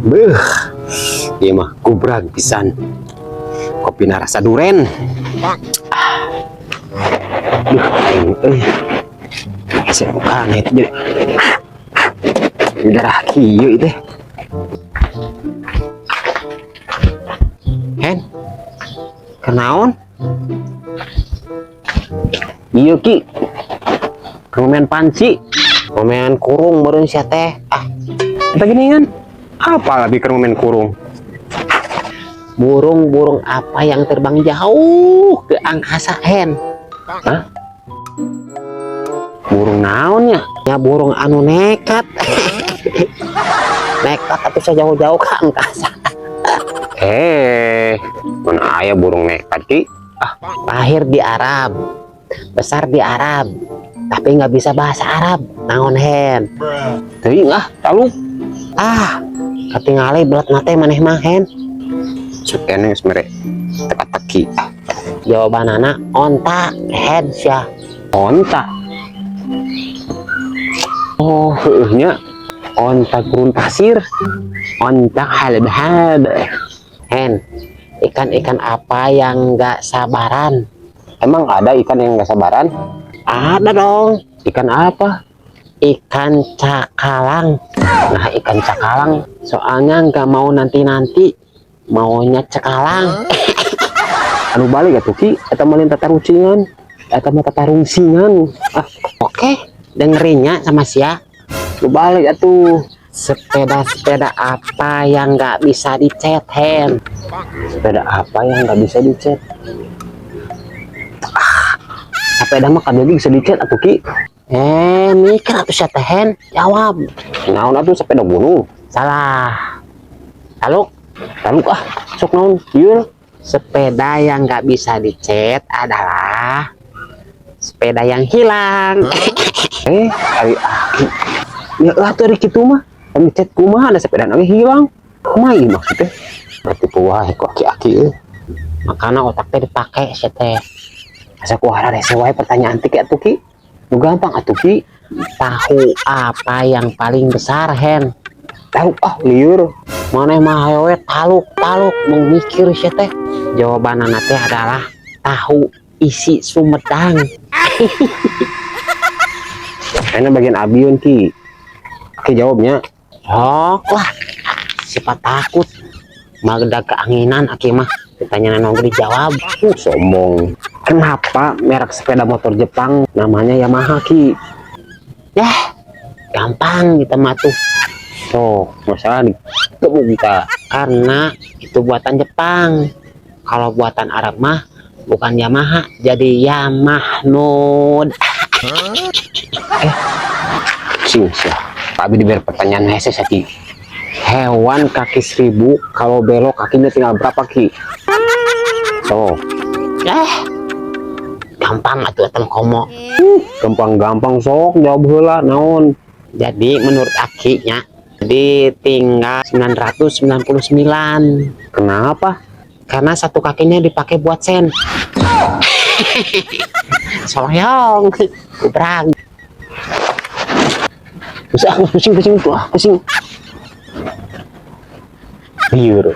Beuh, ieu mah kubrag pisan. Kopi rasa duren. Duh, aing euy. Asa bukan itu jadi darah kieu teh. Hen. Kenaon? Ieu ki. Permen panci. Permen kurung meureun sia teh. Eta geuningan. Apa lagi permen kurung? Burung-burung apa yang terbang jauh ke angkasa, Hen? Hah? Burung naon ya? Ya burung anu nekat. Nekat tapi sejauh-jauh ke angkasa. Mana aya burung nekat ki? Lahir di Arab, besar di Arab, tapi nggak bisa bahasa Arab. Naon, Hen? Teuing taluk. Katingali belat nate maneh mah, Hen. Sukene geus mere teka-teki. Jawabanana onta, Hen sia. Onta. Oh, heuhnya onta gurun pasir. Onta halbahab. Hen, ikan-ikan apa yang nggak sabaran? Emang ada ikan yang nggak sabaran? Ada dong. Ikan apa? Ikan cakalang. Nah, ikan cakalang soalnya nggak mau nanti-nanti, maunya cekalang. Anu balik atuh ki, eta malin tataruncingan, eta mah tatarungsingan. Oke, dengerinnya sama sia. Lu balik atuh. Sepeda-sepeda apa yang nggak bisa dicet, Hen? Sepeda apa yang nggak bisa dicet? Sepeda mah kan bisa dicet atuh ki. Mikir atuh sia teh, Hen. Jawab. Naon atuh sepeda gunung? Salah. Taluk sok naon? Yul. Sepeda yang nggak bisa dicet adalah sepeda yang hilang. Ari ya lah tuh kitu mah. Dicet kumaha ada sepeda lagi hilang. Kumaha ieu maksudnya? Berarti puah ku aki-aki. Makana otak teh dipake sia teh. Asa kumaha rese wae pertanyaan teh atuh ki. Nu gampang atuh ki. Tahu apa yang paling besar, Hen? Tahu liur. Maneh mah hayo we taluk memikir sia teh. Jawabanana teh adalah tahu isi Sumedang. Ini bagian abiun ki. Oke jawabnya. Lah, sifat takut. Magda keanginan aki mah. Ditanya nongol dijawab. Sombong. Kenapa merek sepeda motor Jepang namanya Yamaha ki? Gampang kita mah tuh. Masalah kita karena itu buatan Jepang. Kalau buatan Arab mah bukan Yamaha, jadi Yamahnud. Sih, tapi diberi pertanyaan hese saki. Hewan kaki 1000 kalau belok kakinya tinggal berapa ki? Gampang atuh etam komo. Gampang sok jawab heula naon. Jadi menurut akinya jadi tinggal 999. Kenapa? Karena satu kakinya dipakai buat sen. Soyong, kubrag. Pusing. Liur.